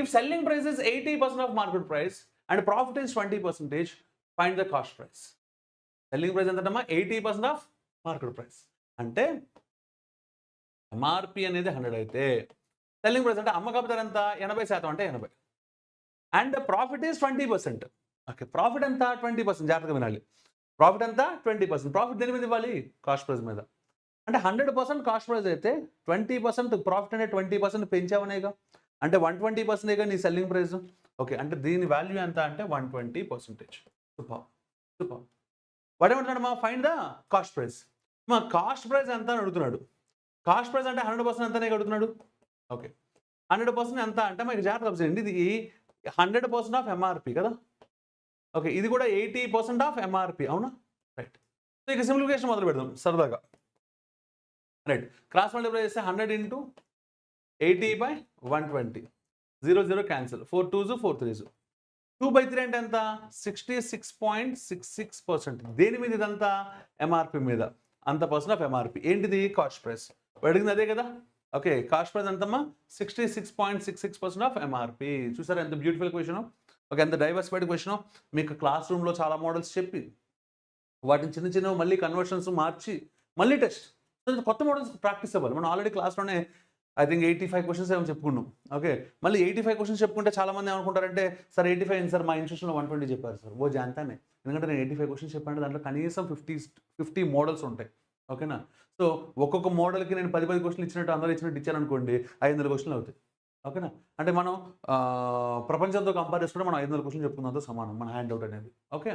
If selling price is 80% of market price and profit is 20%, find the cost price. Selling price ఎంతమ్మా? 80% of market price. అంటే MRP అనేది 100 అయితే selling price అంటే అమ్మకపు ధర ఎంత? 80% అంటే 80. And profit is 20%. Okay, profit ఎంత? 20%. జాగ్రత్తగా వినాలి. ప్రాఫిట్ ఎంత? 20%. ప్రాఫిట్ దేని మీద ఇవ్వాలి? కాస్ట్ ప్రైస్ మీద. అంటే 100% కాస్ట్ ప్రైస్ అయితే 20% ప్రాఫిట్ అంటే 20% పెంచావనేగా, అంటే 120%గా నీ సెల్లింగ్ ప్రైస్. ఓకే, అంటే దీని వాల్యూ ఎంత అంటే 120%. Super super. వాట్ ఏమంటున్నాడు మా? Find the cost price. మా కాస్ట్ ప్రైస్ ఎంత అని అడుగుతున్నాడు. కాస్ట్ ప్రైస్ అంటే 100% ఎంతనే అడుగుతున్నాడు. ఓకే, 100% ఎంత అంటే మనకి జాగ్రత్త అబ్జర్వ్, ఇది 100% ఆఫ్ ఎంఆర్పి కదా. ఓకే, ఇది కూడా 80% ఆఫ్ ఎంఆర్పి, అవునా? రైట్. సో ఇక సింప్లిఫికేషన్ మొదలు పెడదాం సరదాగా. రైట్, క్రాస్ మల్టిప్లై చేస్తే 100 ఇంటూ 80/120, 0 0 క్యాన్సిల్, 4 2s 4 3s. 2/3 అంటే ఎంత? 66.66%. దేని మీద ఇదంతా? ఎంఆర్పి మీద. అంత పర్సెంట్ ఆఫ్ ఎంఆర్పి ఏంటిది? Cost price. అడిగింది అదే కదా. ఓకే, కాస్ట్ ప్రైస్ ఎంతమ్మా? 66.66% ఆఫ్ ఎంఆర్పి. చూసారా ఎంత బ్యూటిఫుల్ క్వశ్చన్. ఓకే, ఎంత డైవర్సిఫైడ్ క్వశ్చన్. మీకు క్లాస్ రూమ్లో చాలా మోడల్స్ చెప్పి వాటిని చిన్న చిన్న మళ్ళీ కన్వర్షన్స్ మార్చి మళ్ళీ టెస్ట్, కొత్త మోడల్స్ ప్రాక్టీస్ అవ్వాలి. మనం ఆల్రెడీ క్లాస్లోనే ఐ థింక్ 85 క్వశ్చన్స్ ఏమో చెప్పుకున్నాం. ఓకే, మళ్ళీ 85 క్వశ్చన్స్ చెప్పుకుంటే చాలామంది ఏమనుకుంటారంటే, సార్ 85 ఏంటి సార్, మా ఇన్స్టిట్యూషన్లో 120 చెప్పారు సార్. ఓ జాంతానే, ఎందుకంటే నేను 85 క్వశ్చన్స్ చెప్పాను, దాంట్లో కనీసం 50 మోడల్స్ ఉంటాయి. ఓకేనా? సో ఒక్కొక్క మోడల్కి నేను 10 క్వశ్చన్లు ఇచ్చినట్టు అందరూ ఇచ్చినట్టు ఇచ్చాను అనుకోండి, 500 క్వశ్చన్లు అవుతాయి. ఓకేనా? అంటే మనం ప్రపంచంతో కంపేర్ చేసుకుంటే మనం 500 క్వశ్చన్లు చెప్పుకున్నంత సమానం మన హ్యాండ్ అవుట్ అనేది. ఓకే.